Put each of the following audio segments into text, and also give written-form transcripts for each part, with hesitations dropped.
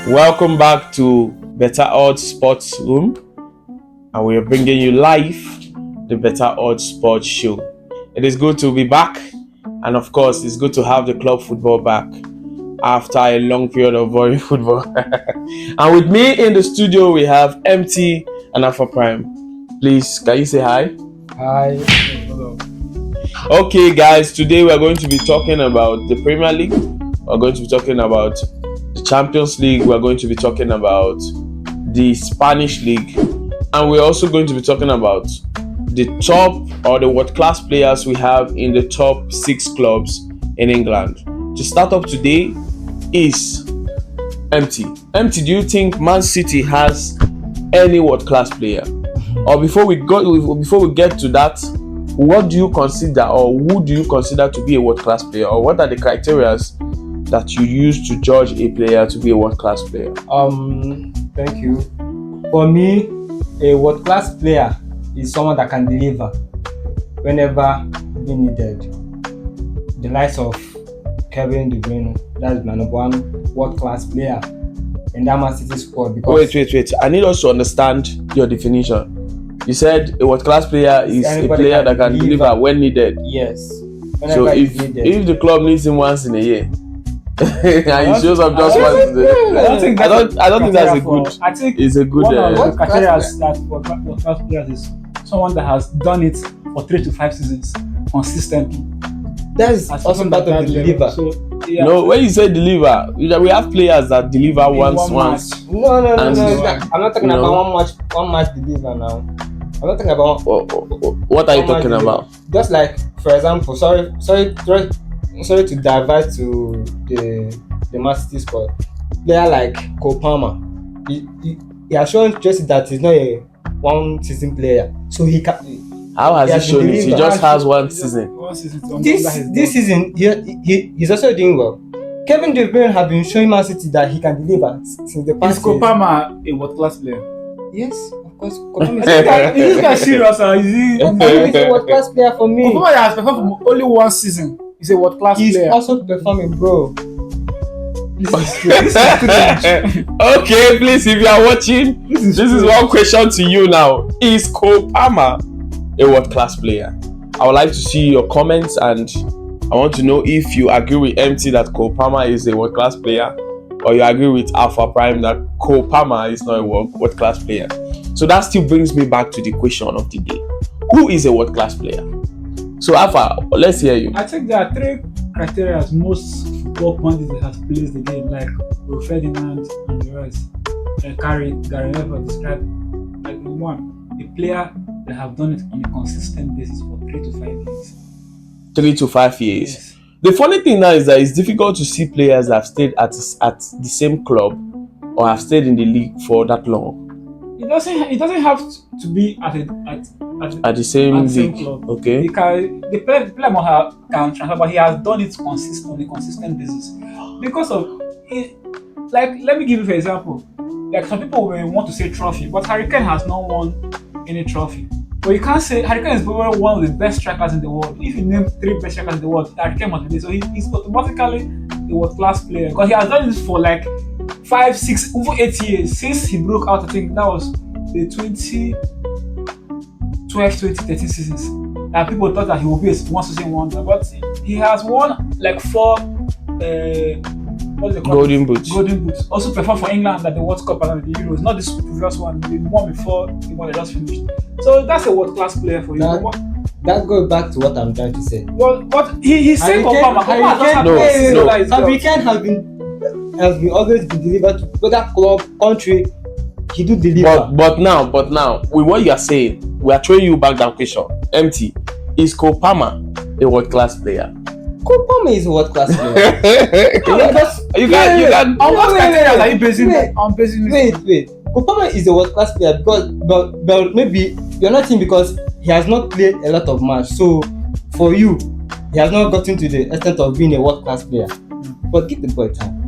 Welcome back to Betaodds Sports Room, and we are bringing you live the Betaodds Sports Show. It is good to be back, and of course, it's good to have the club football back after a long period of boring football. And with me in the studio, we have MT and Alpha Prime. Please, can you say hi? Hi. Hello. Okay, guys, today we are going to be talking about the Premier League. We're going to be talking about the Champions League. We're going to be talking about the Spanish League, and we're also going to be talking about the top or the world-class players we have in the top 6 clubs in England. To start off today is MT. MT, do you think Man City has any world-class player? Or before we get to that, what do you consider, or who do you consider to be a world-class player, or what are the criteria that you use to judge a player to be a world-class player? Thank you. For me, a world-class player is someone that can deliver whenever be needed. The likes of Kevin De Bruyne, that's my number one world-class player in that Man City squad. Because Wait. I need us to understand your definition. You said a world-class player is a player that can deliver when needed. Yes. So if the club needs him once in a year, and he shows up just once in a year, I don't think that's a good. I think it's a good. One of the criteria that world-class players is someone that has done it for 3 to 5 seasons consistently. That's also part of the deliver. So, yeah. No, when you say deliver, we have players that deliver once. No. I'm not talking about one match deliver now. I'm not talking about what are you talking about? Just like, for example, sorry to divert to the Man City squad. Player like Cole Palmer, he has shown just that he's not a one season player, so he can. How has he shown it? He just has one season. This season, he's also doing well. Kevin De Bruyne have been showing Man City that he can deliver since the past. Is Cole Palmer a world-class player? Yes, of course. Cole Palmer is this guy serious, or is he? He's a world-class player for me. Cole Palmer has performed for only one season. He's a world-class player. He's also performing, bro. Okay, please, if you are watching, this is one question to you now. Is Cole Palmer a world-class player? I would like to see your comments, and I want to know if you agree with MT that Cole Palmer is a world-class player, or you agree with Alpha Prime that Cole Palmer is not a world-class player. So that still brings me back to the question of the day. Who is a world-class player? So Alpha, let's hear you. I think there are 3 criteria most football pundits that has played the game, like Ferdinand and the rest. Gary Neville described like one, a player that have done it on a consistent basis for 3 to 5 years. 3 to 5 years. Yes. The funny thing now is that it's difficult to see players that have stayed at the same club or have stayed in the league for that long. It doesn't have to be at the same league. Club. Okay. The player can transfer, but he has done it on a consistent basis. Because of it, like, let me give you an example. Like, some people will want to say trophy, but Harry Kane has not won any trophy. But you can't say Harry Kane is probably one of the best strikers in the world. If you name 3 best strikers in the world, Harry Kane must be there. So he's automatically a world-class player because he has done this for like 5, 6, over 8 years since he broke out. I think that was the 2012-2013 seasons. And people thought that he would be a one season wonder, but he has won like 4 Golden Boots. Also performed for England at the World Cup and the Euros. Not this previous one, the one before the one that just finished. So that's a world-class player for you. That goes back to what I'm trying to say. Well, but he said Harry Kane has been always been delivered to whether club, country. He do deliver. But now, with what you are saying, we are throwing you back that question. MT, is Cole Palmer a world-class player? Cole Palmer is a world-class player. You can. On what criteria are you basing it? Wait. Cole Palmer is a world-class player because, but maybe you're not him because he has not played a lot of matches. So for you, he has not gotten to the extent of being a world-class player. But give the boy time.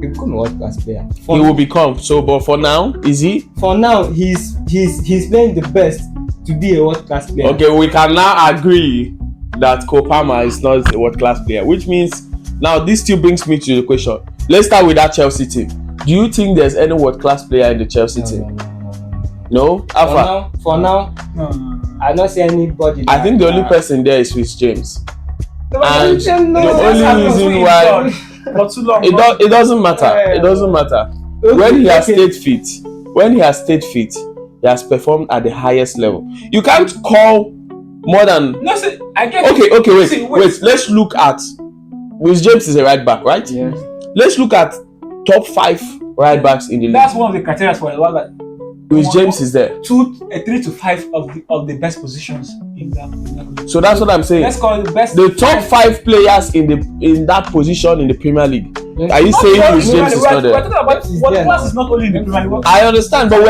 He'll become a world-class player. He will become. So, but for now, is he? For now, he's playing the best to be a world-class player. Okay, we can now agree that Cole Palmer is not a world-class player, which means now this still brings me to the question. Let's start with that Chelsea team. Do you think there's any world-class player in the Chelsea team? No? Alpha? For now, No. I don't see anybody. I think the only person there is Rhys James. And No, the only reason why for too long. it doesn't matter. It doesn't matter. When he has stayed fit, he has performed at the highest level. You can't call more than No, see, I get okay, wait. See, Let's look at Rhys James is a right back, right? Yes. Let's look at top 5 right backs in the league. That's one of the criteria for a while. Like, Rhys James is there. 3 to 5 of the best positions in that league. So that's what I'm saying. Let's call it the best. The top 5 players in that position in the Premier League. Are you saying Rhys James is not We're there? talking about what class is not only in the Premier League. I understand, but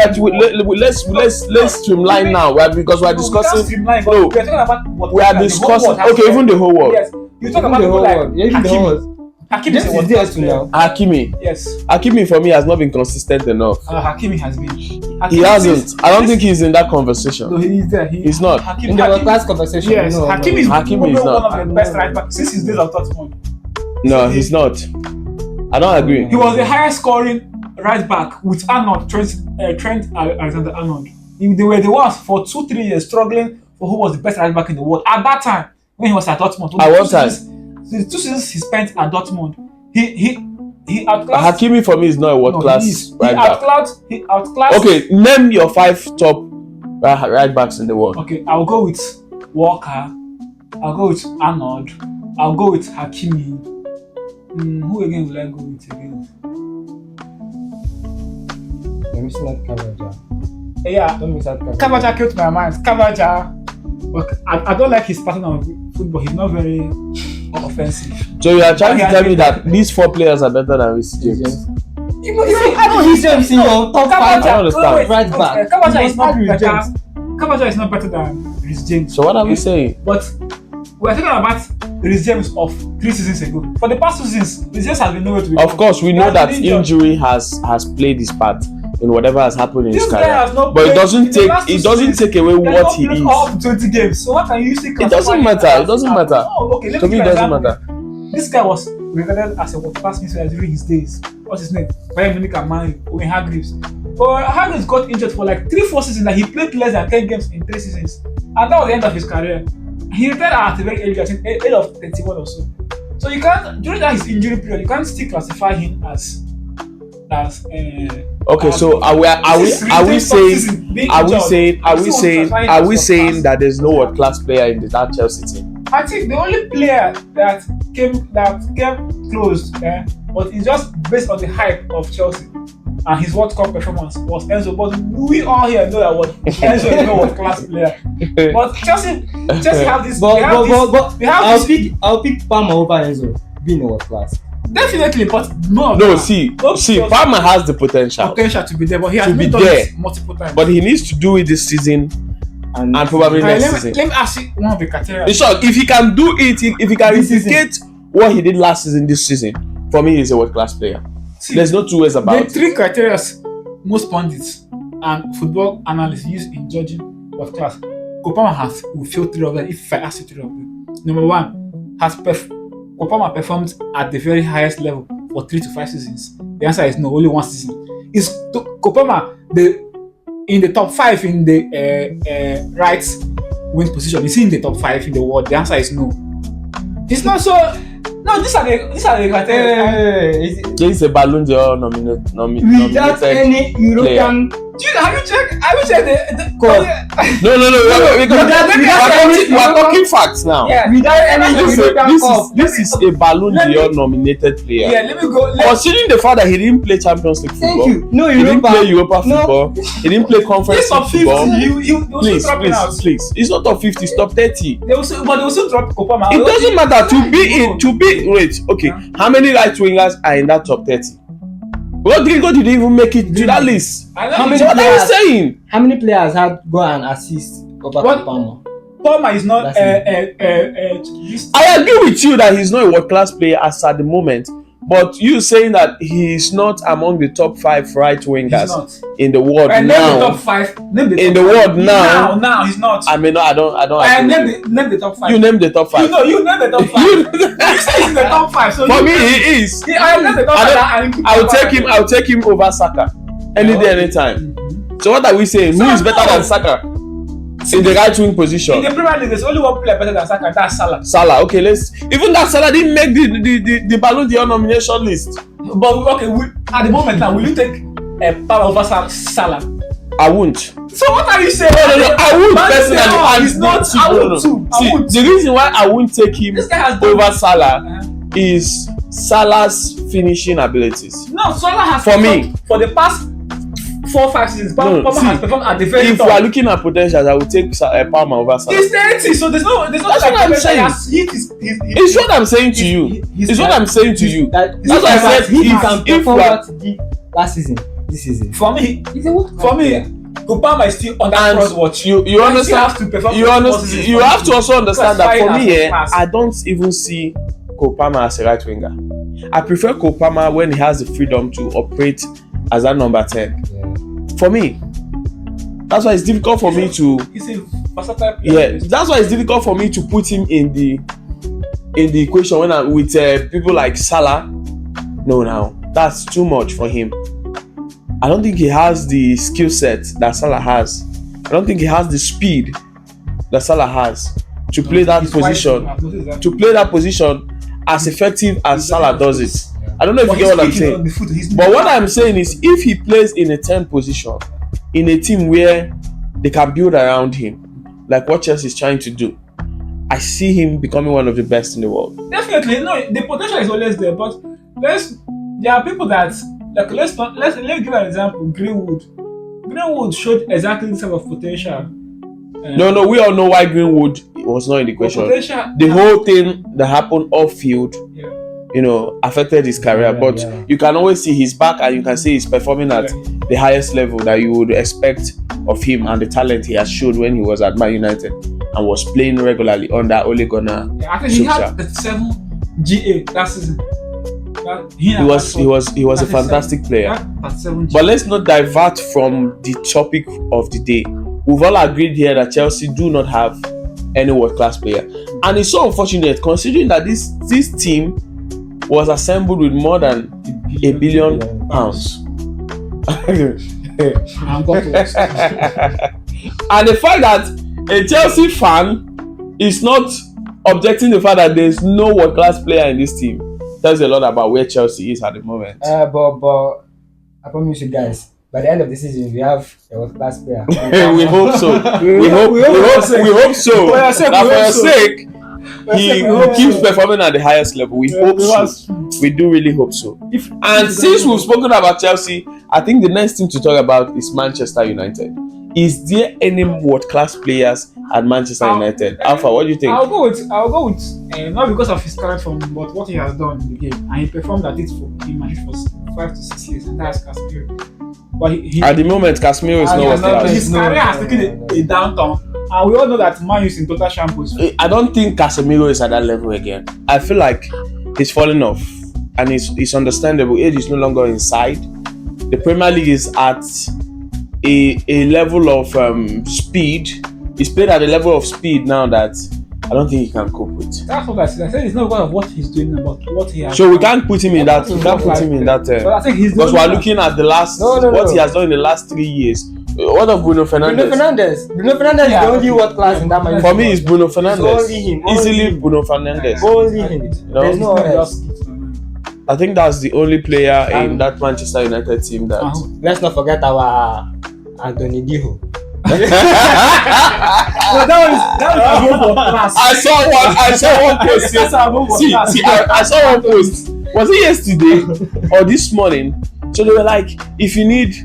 let's streamline now, right? Because we're discussing. We're talking about what We are discussing. Okay, even the whole world. Yes, you talk about people like Hakimi. Hakimi is a James is there too now. Hakimi. Yes, Hakimi for me has not been consistent enough. Hakimi has been. He hasn't. I don't think he's in that conversation. No, he is there. He's not. In the world-class conversation, Yes, no, Hakimi is Hakimi is one not. of the best right back since his days of Dortmund. No, he's not. I don't agree. He was the highest scoring right back with Arnold, Trent Alexander-Arnold. They were the ones for 2-3 years struggling for who was the best right back in the world. At that time, when he was at Dortmund, At what time? The 2 seasons he spent at Dortmund, he outclassed. Hakimi for me is not a world class right back. He outclassed. Okay, name your 5 top right backs in the world. Okay, I'll go with Walker. I'll go with Arnold. I'll go with Hakimi. Who again will I go with again? Let me see that Kavaja. Yeah, Don't miss out Kavaja. Kavaja killed my mind. Kavaja. Okay, I don't like his pattern of football. He's not very offensive. So you are trying to tell me that these 4 players are better than Rhys James? I know Rhys James in your top 5 I don't understand. right back. Kavaja is not Rhys better. James. Kavaja is not better than Rhys James. So what are we saying? But we're talking about Rhys James of 3 seasons ago. For the past 2 seasons, Rhys James has been nowhere to be. Of course, we He know has that been injured. injury has played his part in whatever has happened in his This guy career. has not But played it doesn't in the take last 2 take away He has what not he played is. all of 20 games. So what can you say? It doesn't matter. It doesn't matter. Oh, okay, let To me me, give it you doesn't an example. matter. This guy was regarded as a world-class midfielder during his days. What's his name? Bayern Munich and Man U, when Hargreaves. But Hargreaves got injured for like 3-4 seasons. That he played less than 10 games in 3 seasons, and that was the end of his career. He retired at a very early age, age of 31 or so. So you can't, during that his injury period, you can't still classify him as. Okay, so are we saying that there's no world class player in that Chelsea team? I think the only player that came close, but it's just based on the hype of Chelsea and his World Cup performance was Enzo. But we all here know that Enzo is no world class player. But Chelsea have this. I'll pick Palmer over Enzo being a world class. Definitely, but see, Palmer has the potential to be there, but he has to be done there it multiple times. But he needs to do it this season and probably next season. Let me ask you one of the criteria. In short, if he can do it, if he can replicate what he did last season this season, for me he's a world class player. See, there's no 2 ways about it. The 3 criteria most pundits and football analysts use in judging world class. Kopama will fail 3 of them if I ask you 3 of them. Number 1, Kopama performed at the very highest level for 3 to 5 seasons? The answer is no, only 1 season. Is Kopama in the top 5 in the right wing position? Is he in the top 5 in the world? The answer is no. It's not so. No, these are the criteria. He's a Ballon d'Or nominated without any European. Have you checked the code? No. We're talking facts now. Yeah, without any European cup. This is a Ballon d'Or nominated player. Yeah, let me go. Considering the fact that he didn't play Champions League football, Thank you. No he didn't play Europa. Europa football, he didn't play Conference League football. Please. It's not top 50, it's top 30. They also drop Kopama. It doesn't matter okay. How many right wingers are in that top 30? Rodrigo didn't even make it to that list. How many So what are you saying? How many players had gone and assist over Palmer? Palmer is not. I agree with you that he's not a world class player as at the moment, but you saying that he is not among the top 5 right wingers in the world Name now. the top 5. In the world now. Now he's not. I mean, no, I don't. Name the top 5. You name the top 5. You name the top 5. You say he's in the top 5. 5. So For me, he is. I'll take him over Saka any day, anytime. So what are we saying? Who is better than Saka in the right wing position? In the Premier League, there's only one player better than Saka, and that's Salah. Salah. Okay, even that Salah didn't make the Ballon d'Or nomination list. But okay, at the moment now, will you take Palmer over Salah? I won't. So what are you saying? No, I won't personally. I would too. The reason why I won't take him over Salah is Salah's finishing abilities. No, Salah has for me for the past 4-5 seasons. Palmer has performed at the very top. If we are looking at potentials, I would take Palmer over Salah. He's 30, so there's no. That's what I'm saying. It's what I'm saying to you. It's what I'm saying to you. That's why I said he can perform what he did last season. This season. For me, he's a world for me, Palmer is still on that cross watch. You understand? You have to also understand that for me, I don't even see Palmer as a right winger. I prefer Palmer when he has the freedom to operate as a number 10. Yeah. For me, that's why it's difficult for me to. He's a versatile player. Yeah, that's why it's difficult for me to put him in the equation when I'm with people like Salah. No, now that's too much for him. I don't think he has the skill set that Salah has. I don't think he has the speed that Salah has to play that position. To play that position as effective as Salah does it. I don't know if you get what I'm saying. But what I'm saying is, if he plays in a 10 position, in a team where they can build around him, like what Chelsea is trying to do, I see him becoming one of the best in the world. Definitely, no, the potential is always there. But there are people that. Like let me give an example. Greenwood showed exactly this type of potential. No, we all know why Greenwood was not in the question. The whole thing that happened off field, affected his career. But you can always see his back, and you can see he's performing at the highest level that you would expect of him, and the talent he has showed when he was at Man United and was playing regularly under Ole Gunnar. I think he had 37 GA that season. He was a fantastic player. But let's not divert from the topic of the day. We've all agreed here that Chelsea do not have any world-class player, and it's so unfortunate considering that this team was assembled with more than £1 billion. And the fact that a Chelsea fan is not objecting the fact that there is no world-class player in this team tells a lot about where Chelsea is at the moment. But I promise you guys, by the end of the season, we have a world-class player. We hope so. We hope so. For your sake, he keeps performing at the highest level. We hope so. We do really hope so. And since we've spoken about Chelsea, I think the next thing to talk about is Manchester United. Is there any world-class players at Manchester United? Alpha, what do you think? I'll go with not because of his current form, but what he has done in the game, and he performed at it for 5 to 6 years, and that's Casemiro. But at the moment, Casemiro is not world-class. His career has taken a downturn, and we all know that Man is in total shambles. I don't think Casemiro is at that level again. I feel like he's falling off, and it's understandable. Age is no longer inside. The Premier League is at a level of speed. He's played at a level of speed now that I don't think he can cope with. That's what I said. I said it's not because of what he's doing, but what he has. So we can't put him in that. We can't put him in that. But I think he's because we're looking at the last what he has done in the last 3 years. What of Bruno Fernandes? Bruno Fernandes is the only world class in that match. For me, it's Bruno Fernandes. Only him. Easily Bruno Fernandes. Only him. There's no one else. I think that's the only player in that Manchester United team that. Let's not forget our Anthony Diho. That was I saw one post. I saw one post. Was it yesterday or this morning? So they were like, if you need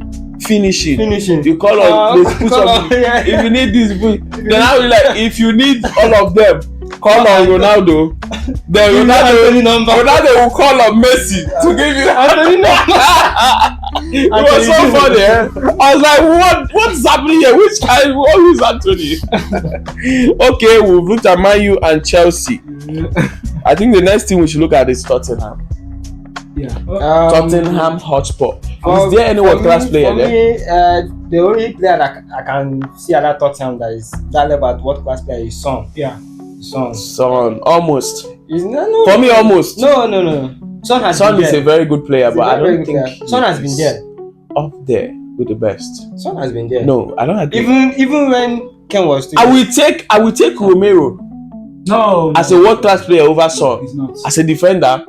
finishing, you call on. If you need this, then I will like. If you need all of them, call on Ronaldo. Then Ronaldo will call on Messi to give you Anthony number. It was so funny. I was like, what is happening here? Which guy? Who is Anthony? Okay, we've looked at Man U and Chelsea. I think the next thing we should look at is Tottenham. Yeah. Tottenham Hotspur. Is there any world-class player there? The only player that I can see at that Tottenham that is that level at world-class player is Son. Yeah. Son, almost. No. For me, almost. No. Son is a very good player, but I don't think Son has been there. up there with the best. Son has been there. No, I don't agree. Even when Ken was still I will take Romero No. as a world class player over Son. He's not. As a defender,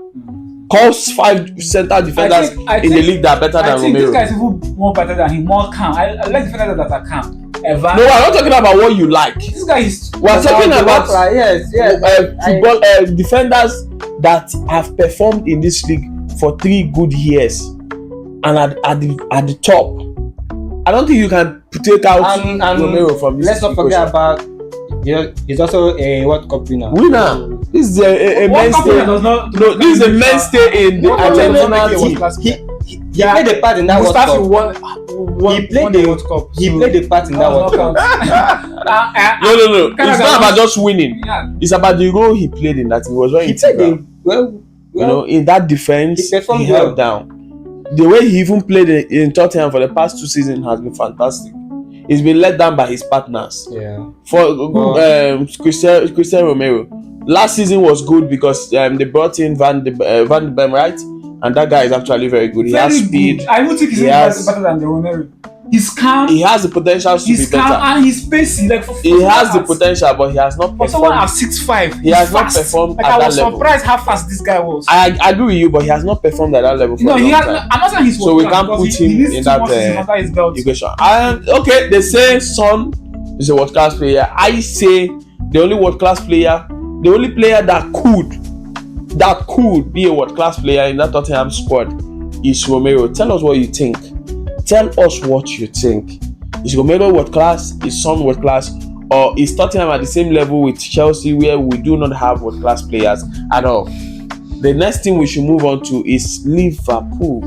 calls 5 center defenders I in the league that are better I than think Romero. this guy is even more better than him, more calm. I like defenders that are calm. No, I'm not talking about what you like. This guy is. We're talking about yes. football defenders that have performed in this league for 3 good years and at the top. I don't think you can take out and Romero from this. Let's not forget about he's also a World Cup winner. This is a mainstay. No, this is a mainstay in the Argentina team. He played a part in that World Cup. He played a part in that World Cup. No. It's not about just winning. Yeah. It's about the role he played in that. He was very integral. In that defense, he held down. The way he even played in Tottenham for the past 2 seasons has been fantastic. He's been let down by his partners. Yeah. For Christian Romero, last season was good because they brought in Van de Beem, right? And that guy is actually very good. He has speed. Good. I don't think he's better than the Romero. He's calm. He has the potential to be better. He's calm and he's pacey. He has the potential, but he has not performed. For someone at 6'5", he has not performed at that level. I was surprised how fast this guy was. I agree with you, but he has not performed at that level for a long time. I'm not saying he's so we can't put him in that equation. And okay, they say Son is a world class player. I say the only world class player, the only player that could be a world class player in that Tottenham squad is Romero. Tell us what you think. Is Romero world class? Is Son world class? Or is Tottenham at the same level with Chelsea where we do not have world class players at all? The next thing we should move on to is Liverpool.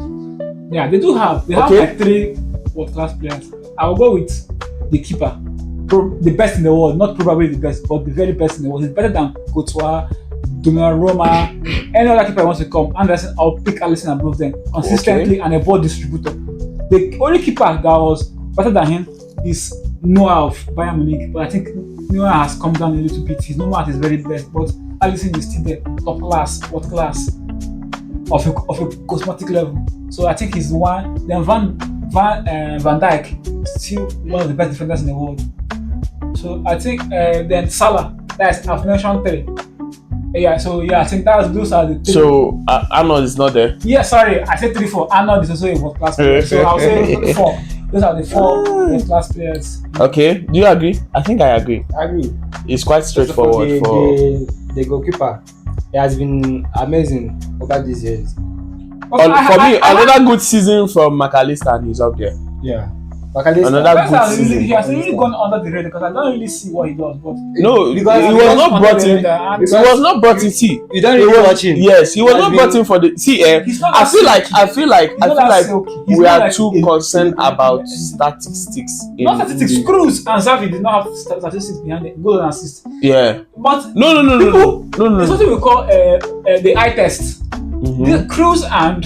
Yeah, they do have. They have like 3 world class players. I will go with the keeper. The best in the world. Not probably the best, but the very best in the world. He's better than Courtois, Donnarumma, any other keeper wants to come. Anderson, I'll pick Alisson above them consistently and a ball distributor. The only keeper that was better than him is Noah of Bayern Munich, but I think Noah has come down a little bit. He's not at his very best, but Alisson is still there, top class, world class of a cosmetic level. So I think he's one. Then Van Dijk, still one of the best defenders in the world. So I think then Salah, I've mentioned 3. I think those are the 3. So Arnold is not there. Yeah, sorry, I said 3, 4. Arnold is also a world class player, so I'll say 4. Those are the 4 world class players. Okay, do you agree? I think I agree. I agree. It's quite straightforward the goalkeeper. He has been amazing over these years. Also, another good season from McAllister, and he's up there. Yeah. Another good season. He has really gone under the radar because I don't really see what he does. But no, because he was not brought in. He was not brought in. See, you don't really watch him. Yes, he was not brought in for the. See, I feel like we are too concerned about statistics. Not statistics. Cruz and Xavi did not have statistics behind it. Goal and assist. Yeah. But no. There's something we call the eye test. Cruz and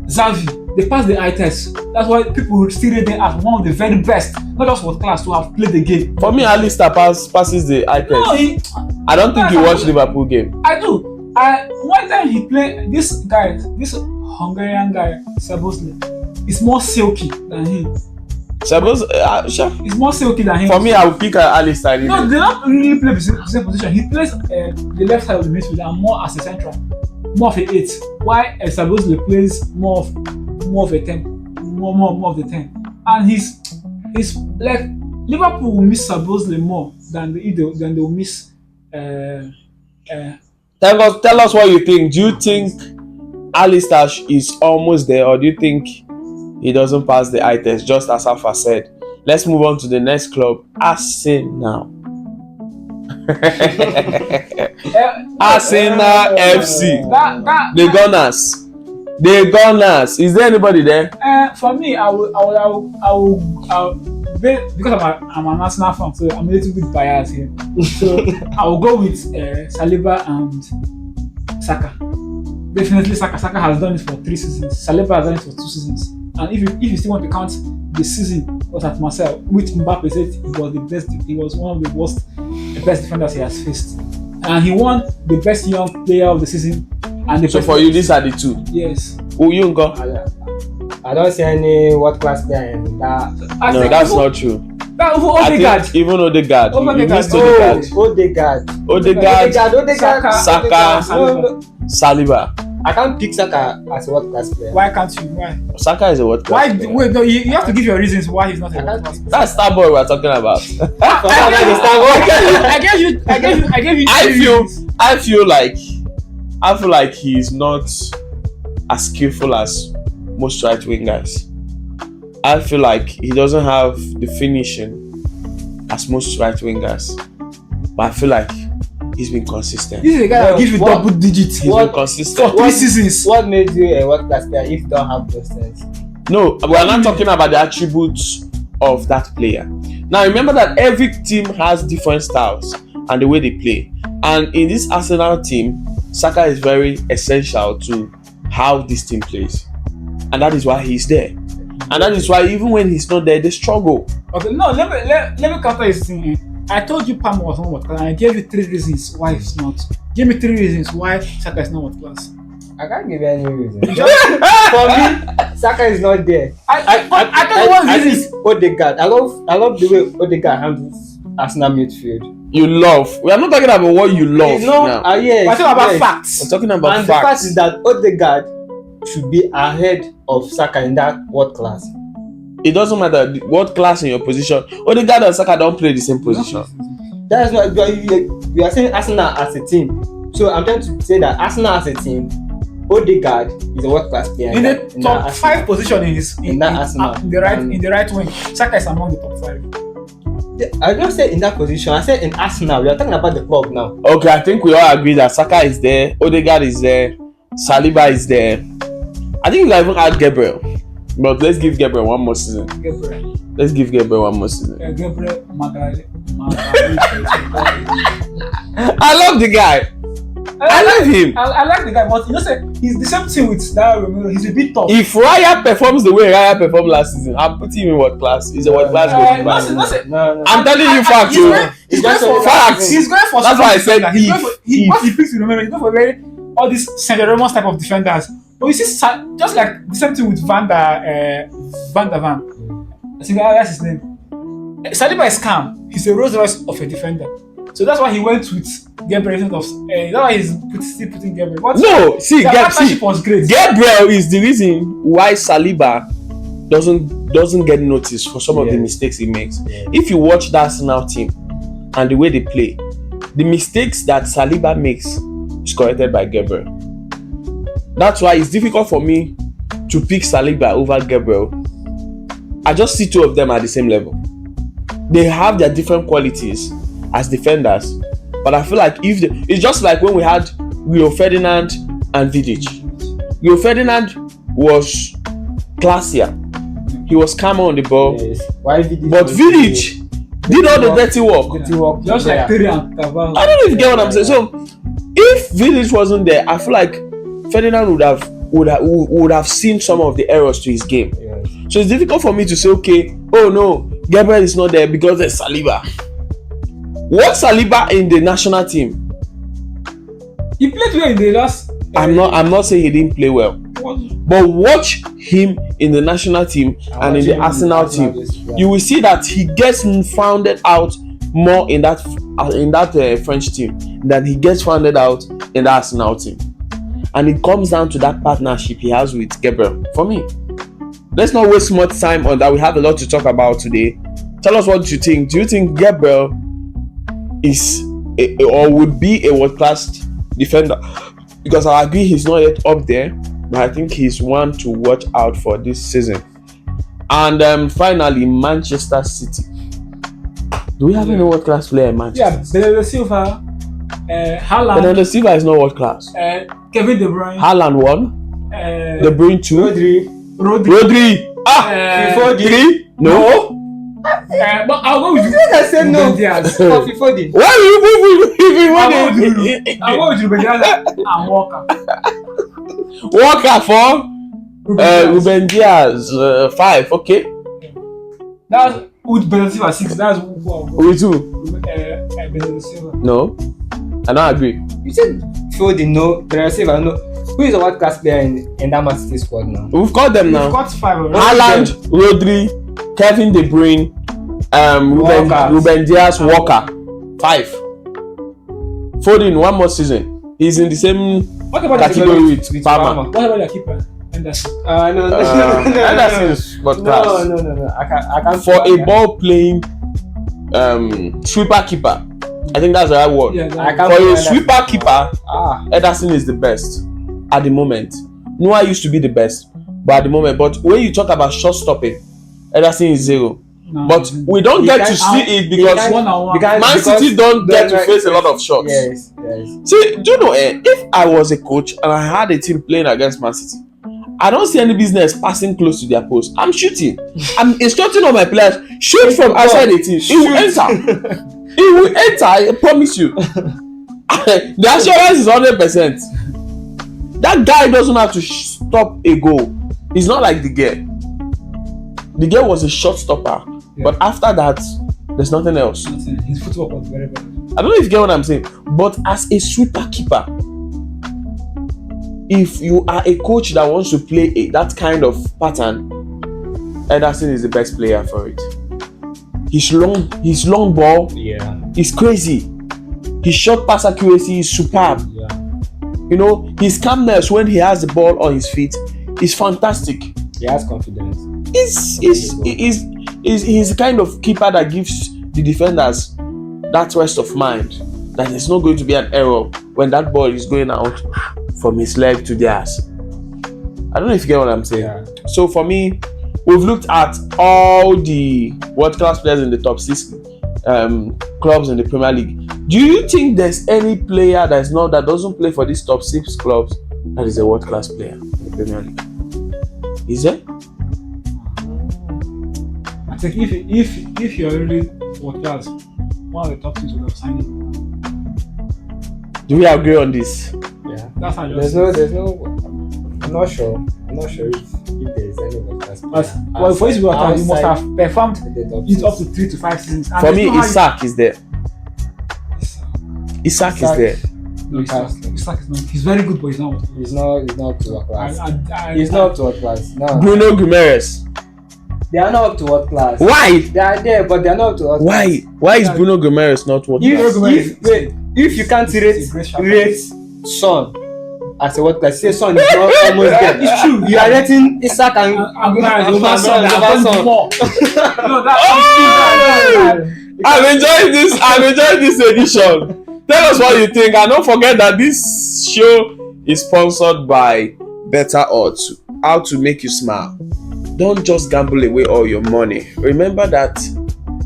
Xavi, they passed the eye test. That's why people still rate them as one of the very best, not just world class, to have played the game. For me, Alistair passes the eye test. No, I don't think you watch Liverpool game. I do. One time he played this Hungarian guy, supposedly, is more silky than him. He's more silky than him. For me, I would pick Alistair. No, they don't really play the same position. He plays the left side of the midfield and more as a central, more of a 8. Why supposedly plays more of a 10, more of the 10. And he's like Liverpool will miss supposedly more than they will miss. Tell us what you think. Do you think Alistair is almost there, or do you think he doesn't pass the eye test? Just as Alpha said. Let's move on to the next club, Arsenal. Arsenal FC. The Gunners. Is there anybody there? For me, I will because I'm an Arsenal fan, so I'm a little bit biased here. So I will go with Saliba and Saka. Definitely Saka. Saka has done it for 3 seasons. Saliba has done it for 2 seasons. And if you still want to count the season was at Marseille, which Mbappe said he was the best. He was one of the best defenders he has faced. and he won the best young player of the season. And the So for you, these are the two. yes. Who you go? I don't see any world class player in that. No, that's not true. That I Odegaard. think even Odegaard. You Odegaard. missed Oh, Odegaard. Odegaard. Odegaard. Saka. No, Saliba. I can't pick Saka as a world class player. Why can't you? Why? Saka is a world Why? class player. Wait, no. You have to give your reasons why he's not a I world can't- class. That's Starboy we're talking about. I gave you. I three feel reasons. I feel like he's not as skillful as most right wingers. I feel like he doesn't have the finishing as most right wingers. But I feel like he's been consistent. This is a guy that Well, gives you what- double digits He's what- been consistent. for 3 seasons. What made you a world class player if you don't have those things? No, we're not talking about the attributes of that player. Now remember that every team has different styles and the way they play. And in this Arsenal team, Saka is very essential to how this team plays. And that is why he's there. And that is why even when he's not there, they struggle. Okay, no, let me counter his thing. I told you Palmer was not world class, and I gave you 3 reasons why he's not. Give me 3 reasons why Saka is not world class. I can't give you any reason. For me, Saka is not there. I don't want I reasons. think Odegaard. I love the way Odegaard handles Arsenal midfield. You love. We are not talking about what you love It's not, now. yes, We're talking about yes. facts. We're talking about And the fact facts. is that Odegaard should be ahead of Saka in that world class. It doesn't matter what class in your position. Odegaard and Saka don't play the same position. That's why we are saying Arsenal as a team. So I'm trying to say that Arsenal as a team, Odegaard is a world class player. In the that top Arsenal. 5 position in that Arsenal. in the right wing, Saka is among the top 5. I don't say in that position. I said in Arsenal. We are talking about the club now. Okay, I think we all agree that Saka is there, Odegaard is there, Saliba is there. I think we can even add Gabriel. But let's give Gabriel one more season. Gabriel, Let's give Gabriel one more season. Gabriel Magali. I love the guy. I love him. I like the guy, but you know, say he's the same thing with that Romero. He's a bit tough. If Raya performs the way Raya performed last season, I'm putting him in what class? He's a what class goalkeeper. No. I'm telling you facts, He's bro. going for Facts. He's going for. That's why I said He's if. going for, what he picks with Romero. He's going for very all these Saint Ramos type of defenders. But you see, just like the same thing with Van der Van. I think that's his name. Saliba is calm. He's a Rolls Royce of a defender. So that's why he went with Gabriel instead of. That's why he's still putting Gabriel. But No, see, the partnership was great. Gabriel is the reason why Saliba doesn't get noticed for some of the mistakes he makes. Yeah. If you watch that Arsenal team and the way they play, the mistakes that Saliba makes is corrected by Gabriel. That's why it's difficult for me to pick Saliba over Gabriel. I just see two of them at the same level. They have their different qualities as defenders, but I feel like it's just like when we had Rio Ferdinand and Vidic. Rio Ferdinand was classier. He was calmer on the ball. Yes. Why Vidic? But Vidic did all the dirty work. Dirty work. Just like Terry and Cavani. I don't know if you get what I'm saying. So if Vidic wasn't there, I feel like Ferdinand would have seen some of the errors to his game. Yes. So it's difficult for me to say, okay, oh no, Gabriel is not there because there's Saliba. What's Saliba in the national team? He played well in the last. I'm not saying he didn't play well. But watch him in the national team and in the Arsenal team. You will see that he gets founded out more in that French team than he gets founded out in the Arsenal team. And it comes down to that partnership he has with Gabriel. For me, let's not waste much time on that. We have a lot to talk about today. Tell us what you think. Do you think Gabriel is or would be a world-class defender? Because I agree he's not yet up there, but I think he's one to watch out for this season. And finally, Manchester City. Do we have any world-class player in Manchester? Yeah, Bernardo Silva, Haaland, Bernardo Silva is not world-class. Kevin De Bruyne, Haaland 1, De Bruyne 2, Rodri. Before 3. No. but I'll go with you. I said no. Ruben Diaz. Before the Why I'll go you with Ruben Diaz and Walker. Walker for Ruben Diaz 5? Okay. That's with Bernardo Silva 6. That's who I'll go With who? with. Bernardo Silva. No. I don't agree. You said Foden, no. The receiver, no. Who is a world class player in that Man City squad now? We've got them We've now. got 5 already. Haaland, Rodri, Kevin De Bruyne, Ruben Diaz, Walker. 5. Foden, one more season. He's in the same What about category the with Palmer. What about your keeper? Anderson. No. Anderson is what class. No. I can't. For a ball playing sweeper keeper, I think that's the right word. Yeah, I can't For put a Anderson. sweeper keeper, Ah, Ederson is the best at the moment. Noah used to be the best, but at the moment. But when you talk about shot stopping, Ederson is 0. No, But we don't He get can't- to see it he because can't- one-on-one. Man City don't get to face a lot of shots. Yes. See, do you know, if I was a coach and I had a team playing against Man City, I don't see any business passing close to their post. I'm shooting. I'm instructing all my players, shoot from outside the team. It will enter. It will enter, I promise you. The assurance is 100%. That guy doesn't have to stop a goal. He's not like the girl. The girl was a shot stopper. Yeah. But after that, there's nothing else. His footwork was very bad. I don't know if you get what I'm saying. But as a sweeper keeper, if you are a coach that wants to play that kind of pattern, Ederson is the best player for it. His long ball Yeah. is crazy. His short pass accuracy is superb. Yeah. You know, his calmness when he has the ball on his feet is fantastic. He has confidence. He's the kind of keeper that gives the defenders that rest of mind that there's not going to be an error when that ball is going out from his leg to theirs. I don't know if you get what I'm saying. Yeah. So for me, we've looked at all the world-class players in the top 6 clubs in the Premier League. Do you think there's any player that doesn't play for these top 6 clubs that is a world-class player in the Premier League? Is there? I think if you're really world class, one of the top teams would have signed him. Do we agree on this? Yeah. That's how There's no. I'm not sure if there's any world class player. Well, for you to be world class, you must have performed the top it up six. to 3 to 5 seasons. And For there's me, no how Isak is there. Isak is there. No, Isak is not. He's very good, but he's not. He's not to world class. He's I- not to world class. No. Bruno Guimaraes. They are not up to world class. Why? They are there, but they are not up to world class. Why is Bruno Guimaraes not world class? If you can't He's a great striker. rate Son as a world class, say Son is not almost there. It's true. You are rating Isak and over Son. No, that's I'm enjoying this edition. Tell us what you think, and don't forget that this show is sponsored by Betaodds. How to make you smile. Don't just gamble away all your money. Remember that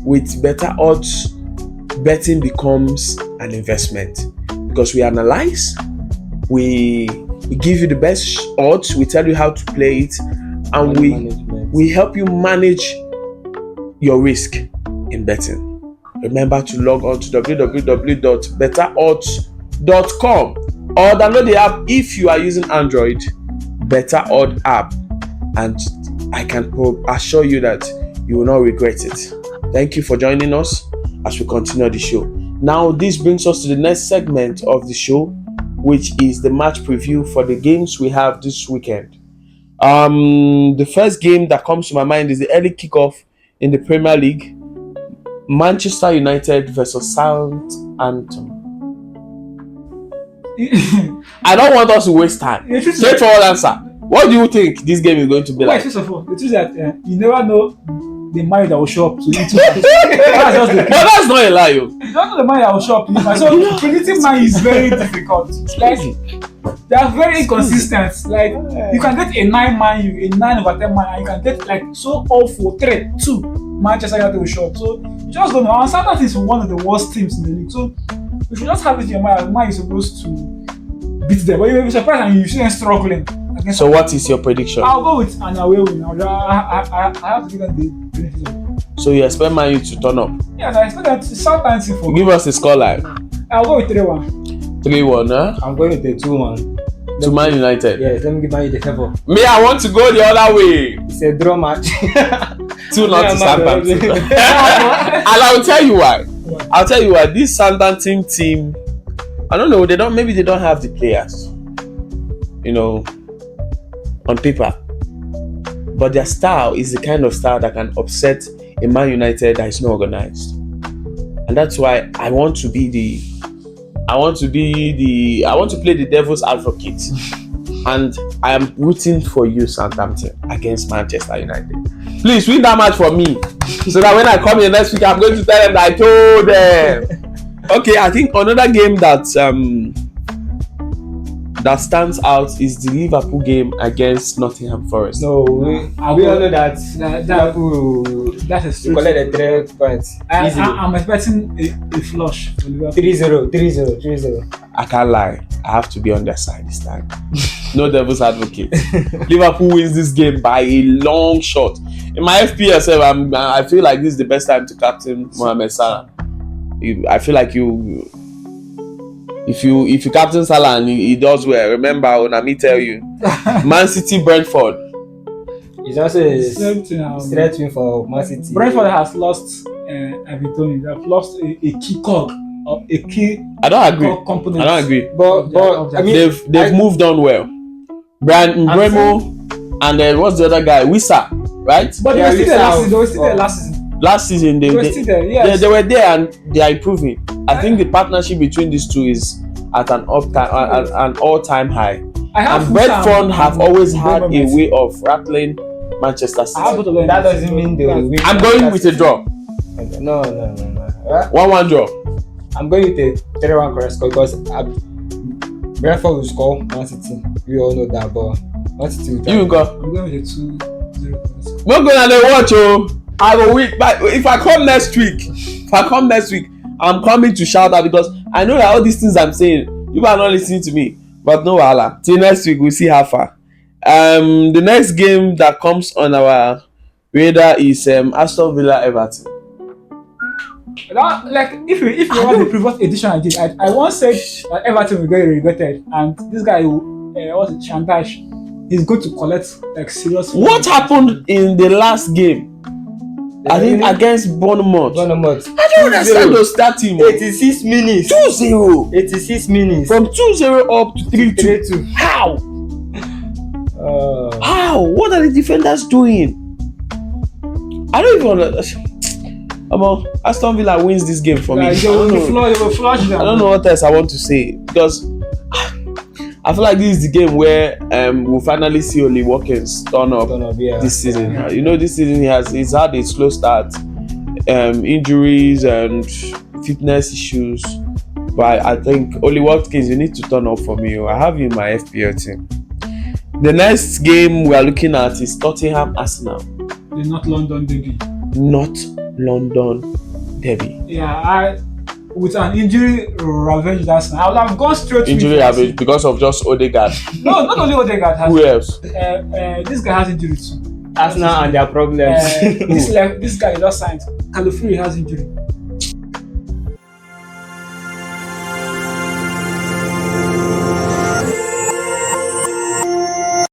with Betaodds, betting becomes an investment because we analyze, we give you the best odds, we tell you how to play it, and we help you manage your risk in betting. Remember to log on to www.betaodds.com or download the app if you are using Android, Betaodds app, and I can assure you that you will not regret it. Thank you for joining us as we continue the show. Now, this brings us to the next segment of the show, which is the match preview for the games we have this weekend. The first game that comes to my mind is the early kickoff in the Premier League. Manchester United versus Southampton. I don't want us to waste time. Straightforward answer. What do you think this game is going to be like? First of all, the truth is that you never know the money that will show up to you. That's just the But that's not a lie, yo. You don't know the money that will show up to you. So predicting money is very difficult. Like they are very inconsistent. Like you can get a 9 man, a 9/10 man, and you can get like so awful 3-2 Manchester United will show up. So you just don't know. And Southampton is one of the worst teams in the league. So you should just have it in your mind. Man is supposed to beat them, but you will be surprised and you see them struggling. So what is your prediction? I'll go with an away win. I have to give them the benefit of it. So you expect Man U to turn up? Yes, I expect that Southampton for. Give us a scoreline. I'll go with 3-1. 3-1, huh? I'm going with the 2-1. To Man United. Yes, let me give Man U the favor. Me, I want to go the other way. It's a draw match. 2-0 to Southampton. And I'll tell you why. This Southampton team I don't know. Maybe they don't have the players, on paper. But their style is the kind of style that can upset a Man United that is not organized, and that's why I want to play the devil's advocate, and I am rooting for you, Southampton, against Manchester United. Please win that match for me, so that when I come here next week, I'm going to tell them that I told them. Okay, I think another game that stands out is the Liverpool game against Nottingham Forest. No, we all know that Liverpool that's a collect the 3 points. I'm expecting a flush. 3-0. I can't lie. I have to be on their side this time. No devil's advocate. Liverpool wins this game by a long shot. In my FPS, I feel like this is the best time to captain Mohamed Salah. I feel like if you captain Salah and he does well, remember when I tell you, Man City, Brentford. It's also a straight win for Man City. Brentford has lost Everton. They have lost a key cog. A key. I don't agree. Component. I don't agree. But I mean, they've moved on well. Brian Bremo and then what's the other guy? Wissa, right? But they were still there last season. Last season they were still there. Yes. They were there and they are improving. I think the partnership between these two is at an all-time high. And Brentford have always had a way of rattling Manchester City. That doesn't mean they will win. I'm going with a draw. No. 1-1 draw. I'm going with a 3-1 correct score because Brentford will score Man City. We all know that, but Man City will. You go. I'm going with a 2-0. We're gonna watch. I will win. But if I come next week, I'm coming to shout out because I know that all these things I'm saying, you are not listening to me. But no wahala. Till next week, we'll see how far. The next game that comes on our radar is Aston Villa Everton. If you want the previous edition I did, I once said that Everton will get relegated, and this guy what's it, Chantage, he's going to collect serious. What happened in the last game? I think against Bournemouth. I don't understand those start team. 86 minutes. 2-0. 86 minutes. From 2-0 up to 3-2. How? How? What are the defenders doing? I don't even understand. Aston Villa wins this game for me. I don't know what else I want to say because I feel like this is the game where we'll finally see Oli Watkins turn up this season. This season he's had a slow start, injuries and fitness issues. But I think Oli Watkins, you need to turn up for me. I have you in my FPL team. The next game we are looking at is Tottenham Arsenal. The North London derby. Yeah, with an injury ravaged Arsenal, I would have gone straight to injury ravaged because of just Odegaard. No, not only Odegaard has. Who else? This guy has injury too. Arsenal and their problems. This guy just signed. Calafuri has injury.